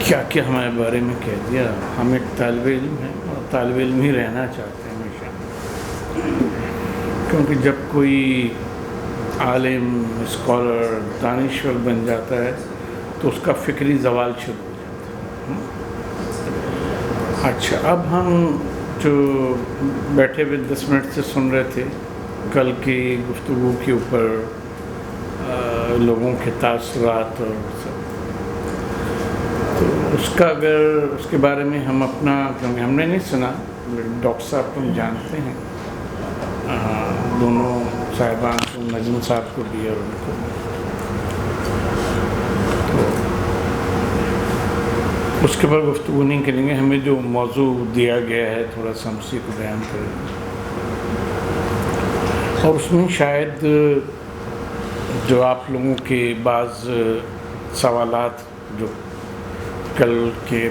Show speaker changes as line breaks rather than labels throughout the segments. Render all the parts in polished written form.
کیا کیا ہمارے بارے میں کہہ دیا. ہم ایک طالب علم ہیں اور طالب علم ہی رہنا چاہتے ہیں ہمیشہ، کیونکہ جب کوئی عالم، اسکالر، دانشور بن جاتا ہے تو اس کا فکری زوال شروع ہو جاتا ہے. اچھا، اب ہم جو بیٹھے ہوئے 10 منٹ سے سن رہے تھے کل کی گفتگو کے اوپر، لوگوں کے تاثرات اور سب، تو اس کا اگر اس کے بارے میں ہم اپنا، کیونکہ ہم نے نہیں سنا، ڈاکٹر صاحب کو ہم جانتے ہیں، دونوں صاحبان کو، نجم صاحب کو بھی اور ان کو، تو اس کے بعد گفتگو نہیں کریں گے. ہمیں جو موضوع دیا گیا ہے تھوڑا سا ہم اسی کو بیان کریں گے، اور اس میں شاید جو آپ لوگوں کے بعض سوالات جو کل کے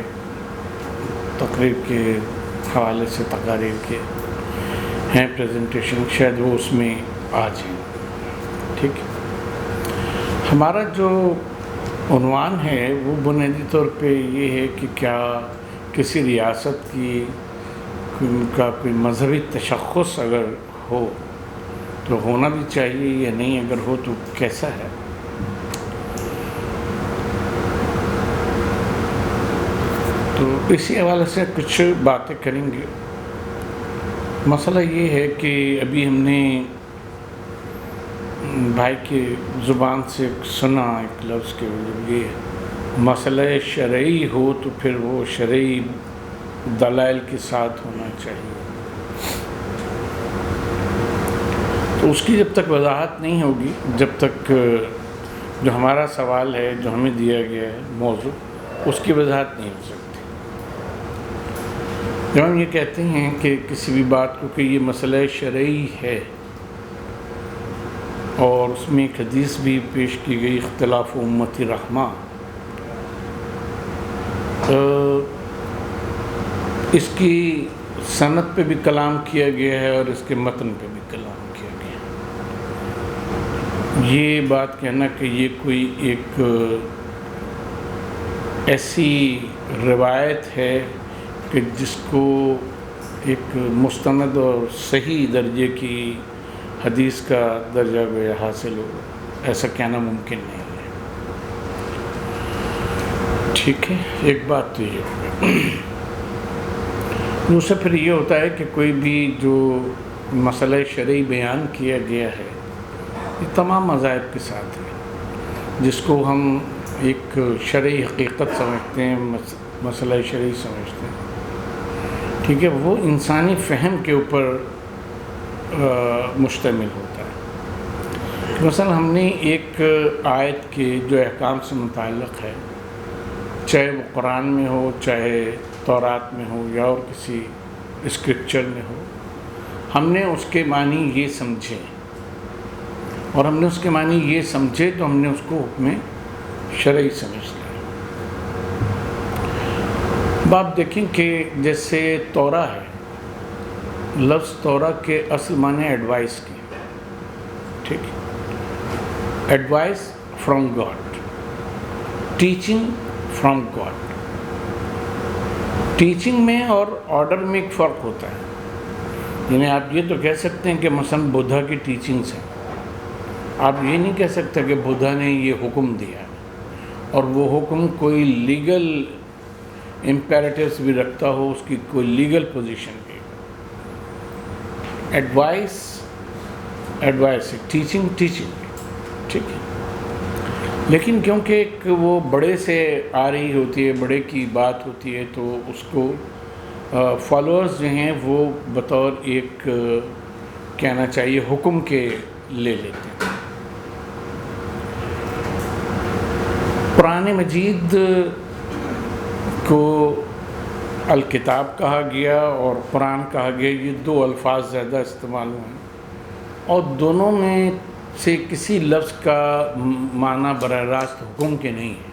تقریر کے حوالے سے تقاریر کے ہیں پریزنٹیشن، شاید وہ اس میں آ جائیں. ٹھیک ہے، ہمارا جو عنوان ہے وہ بنیادی طور پہ یہ ہے کہ کیا کسی ریاست کی کا کوئی مذہبی تشخص اگر ہو تو ہونا بھی چاہیے یا نہیں، اگر ہو تو کیسا ہے. تو اسی حوالے سے کچھ باتیں کریں گے. مسئلہ یہ ہے کہ ابھی ہم نے بھائی کی زبان سے سنا ایک لفظ کے، یہ مسئلہ شرعی ہو تو پھر وہ شرعی دلائل کے ساتھ ہونا چاہیے. تو اس کی جب تک وضاحت نہیں ہوگی، جب تک جو ہمارا سوال ہے، جو ہمیں دیا گیا ہے موضوع، اس کی وضاحت نہیں ہو سکتی. جب ہم یہ کہتے ہیں کہ کسی بھی بات کو کہ یہ مسئلہ شرعی ہے، اور اس میں ایک حدیث بھی پیش کی گئی، اختلاف امتی رحمہ، اس کی سند پہ بھی کلام کیا گیا ہے اور اس کے متن پہ بھی کلام کیا گیا ہے. یہ بات کہنا کہ یہ کوئی ایک ایسی روایت ہے کہ جس کو ایک مستند اور صحیح درجے کی حدیث کا درجہ گویا حاصل ہو، ایسا کہنا ممکن نہیں ہے. ٹھیک ہے، ایک بات تو یہ ہوگی. دوسرا پھر یہ ہوتا ہے کہ کوئی بھی جو مسئلہ شرعی بیان کیا گیا ہے یہ تمام مذاہب کے ساتھ ہے، جس کو ہم ایک شرعی حقیقت سمجھتے ہیں، مسئلہ شرعی سمجھتے ہیں. ٹھیک ہے، وہ انسانی فہم کے اوپر مشتمل ہوتا ہے. مثلا ہم نے ایک آیت کے جو احکام سے متعلق ہے، چاہے وہ قرآن میں ہو، چاہے تورات میں ہو، یا اور کسی اسکرپچر میں ہو، ہم نے اس کے معنی یہ سمجھے، اور ہم نے اس کے معنی یہ سمجھے تو ہم نے اس کو حکم شرعی سمجھ لیا. اب آپ دیکھیں کہ جیسے تورا ہے، لفظ تورا کے اصل معنی ایڈوائس کی، ٹھیک ہے، advice from God, teaching from God. Teaching میں اور آرڈر میں ایک فرق ہوتا ہے. یعنی آپ یہ تو کہہ سکتے ہیں کہ مثلا بدھا کی ٹیچنگس ہیں، آپ یہ نہیں کہہ سکتے کہ بدھا نے یہ حکم دیا اور وہ حکم کوئی لیگل امپیریٹیوز بھی رکھتا ہو، اس کی کوئی لیگل پوزیشن بھی. ایڈوائس ہے، ٹیچنگ، ٹھیک ہے. لیکن کیونکہ ایک وہ بڑے سے آ رہی ہوتی ہے، بڑے کی بات ہوتی ہے، تو اس کو فالوورز جو ہیں وہ بطور ایک کہنا چاہیے حکم کے لے لیتے ہیں. قرآن مجید کو الکتاب کہا گیا اور قرآن کہا گیا، یہ دو الفاظ زیادہ استعمال ہوئے ہیں، اور دونوں میں سے کسی لفظ کا معنی براہ راست حکم کے نہیں ہے.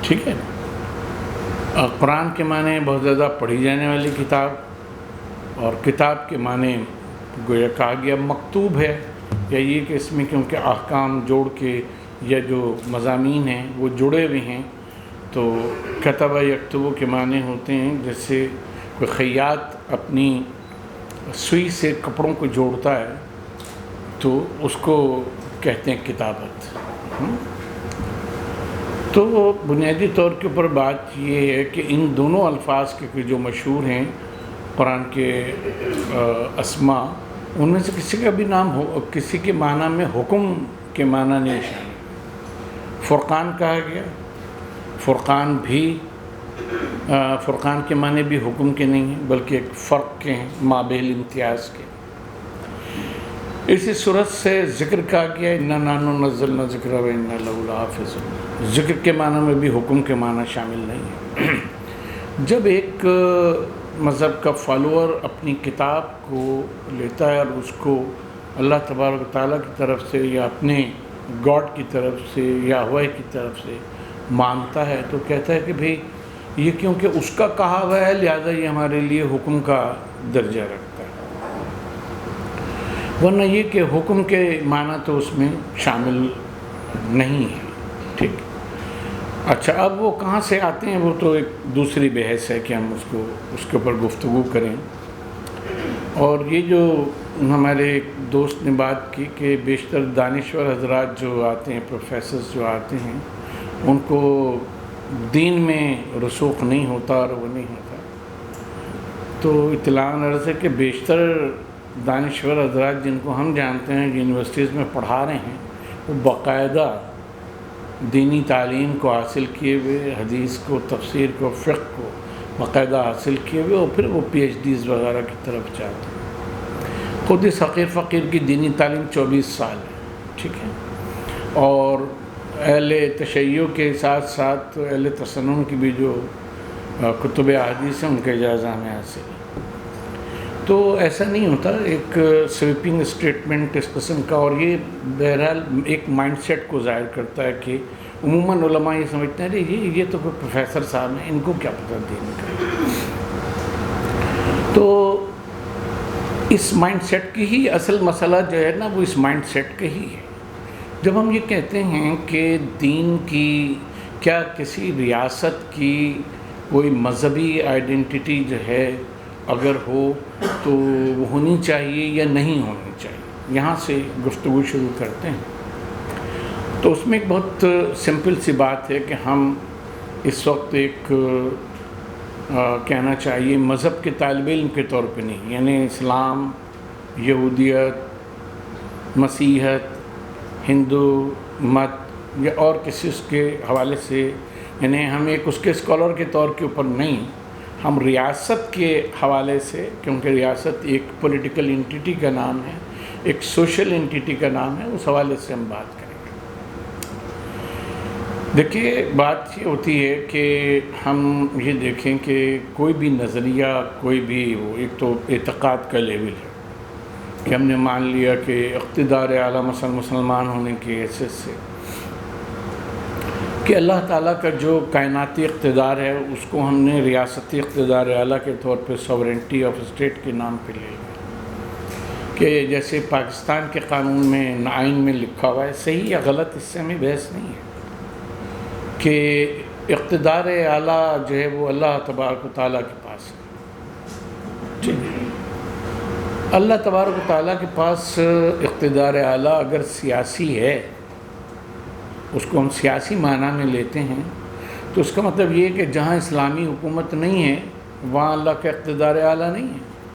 ٹھیک ہے نا، قرآن کے معنی بہت زیادہ پڑھی جانے والی کتاب، اور کتاب کے معنی گویا کہا گیا مکتوب ہے، یا یہ کہ اس میں کیونکہ احکام جوڑ کے یا جو مضامین ہیں وہ جڑے ہوئے ہیں، تو کتبہ یکتبو کے معنی ہوتے ہیں جیسے کوئی خیاط اپنی سوئی سے کپڑوں کو جوڑتا ہے تو اس کو کہتے ہیں کتابت۔ تو بنیادی طور کے اوپر بات یہ ہے کہ ان دونوں الفاظ کے جو مشہور ہیں قرآن کے اسماء، ان میں سے کسی کا بھی نام کسی کے معنی میں حکم کے معنی نہیں شامل۔ فرقان کہا گیا، فرقان بھی فرقان کے معنی بھی حکم کے نہیں ہیں بلکہ ایک فرق کے ہیں، مابین امتیاز کے۔ اسی صورت سے ذکر کہا گیا اِنَّا نَحْنُ نَزَّلْنَا الذِّكْرَ وَإِنَّا لَهُ لَحَافِظُونَ، ذکر کے معنی میں بھی حکم کے معنی شامل نہیں ہے۔ جب ایک مذہب کا فالوور اپنی کتاب کو لیتا ہے اور اس کو اللہ تبارک و تعالیٰ کی طرف سے یا اپنے گاڈ کی طرف سے یا ہوائے کی طرف سے مانتا ہے تو کہتا ہے کہ بھئی یہ کیونکہ اس کا کہا ہوا ہے لہذا یہ ہمارے لیے حکم کا درجہ رکھتا ہے، ورنہ یہ کہ حکم کے معنی تو اس میں شامل نہیں ہے۔ ٹھیک، اچھا اب وہ کہاں سے آتے ہیں وہ تو ایک دوسری بحث ہے کہ ہم اس کے اوپر گفتگو کریں۔ اور یہ جو ہمارے ایک دوست نے بات کی کہ بیشتر دانشور حضرات جو آتے ہیں، پروفیسرز جو آتے ہیں، ان کو دین میں رسوخ نہیں ہوتا اور وہ نہیں ہوتا، تو اطلاع عرض ہے کہ بیشتر دانشور حضرات جن کو ہم جانتے ہیں یونیورسٹیز میں پڑھا رہے ہیں وہ باقاعدہ دینی تعلیم کو حاصل کیے ہوئے، حدیث کو، تفسیر کو، فقہ کو باقاعدہ حاصل کیے ہوئے، اور پھر وہ پی ایچ ڈیز وغیرہ کی طرف جاتے ہیں۔ خود اس حقیر فقیر کی دینی تعلیم 24 سال ہے، ٹھیک ہے، اور اہل تشیع کے ساتھ ساتھ اہل تسنن کی بھی جو کتب احادیث ہیں ان کا اجازہ ہمیں حاصل ہے۔ تو ایسا نہیں ہوتا ایک سویپنگ اسٹیٹمنٹ اس قسم کا، اور یہ بہرحال ایک مائنڈ سیٹ کو ظاہر کرتا ہے کہ عموماً علماء یہ سمجھتے ہیں یہ تو کوئی پروفیسر صاحب ہیں، ان کو کیا پتہ دین کا۔ تو اس مائنڈ سیٹ کی ہی اصل مسئلہ جو ہے نا وہ اس مائنڈ سیٹ کا ہی ہے۔ جب ہم یہ کہتے ہیں کہ دین کی کیا کسی ریاست کی کوئی مذہبی آئیڈینٹی جو ہے اگر ہو تو وہ ہونی چاہیے یا نہیں ہونی چاہیے، یہاں سے گفتگو شروع کرتے ہیں۔ تو اس میں ایک بہت سمپل سی بات ہے کہ ہم اس وقت ایک کہنا چاہیے مذہب کے طالب علم کے طور پہ نہیں، یعنی اسلام، یہودیت، مسیحیت، ہندو مت یا اور کسی اس کے حوالے سے، یعنی ہم ایک اس کے اسکالر کے طور کے اوپر نہیں، ہم ریاست کے حوالے سے، کیونکہ ریاست ایک پولیٹیکل انٹیٹی کا نام ہے، ایک سوشل انٹیٹی کا نام ہے، اس حوالے سے ہم بات کریں گے۔ دیکھیے بات یہ ہوتی ہے کہ ہم یہ دیکھیں کہ کوئی بھی نظریہ، کوئی بھی وہ ایک تو اعتقاد کا لیول ہے کہ ہم نے مان لیا کہ اقتدار اعلیٰ مثلا مسلمان ہونے کی حیثیت سے کہ اللہ تعالیٰ کا جو کائناتی اقتدار ہے اس کو ہم نے ریاستی اقتدار اعلیٰ کے طور پہ ساورنٹی آف اسٹیٹ کے نام پہ لے لیا، کہ جیسے پاکستان کے قانون میں آئین میں لکھا ہوا ہے، صحیح یا غلط اس سے ہمیں بحث نہیں ہے، کہ اقتدار اعلیٰ جو ہے وہ اللہ تبارک و تعالیٰ کے پاس ہے۔ ٹھیک ہے، اللہ تبارک و تعالیٰ کے پاس اقتدار اعلیٰ اگر سیاسی ہے، اس کو ہم سیاسی معنی میں لیتے ہیں، تو اس کا مطلب یہ ہے کہ جہاں اسلامی حکومت نہیں ہے وہاں اللہ کا اقتدار اعلیٰ نہیں ہے۔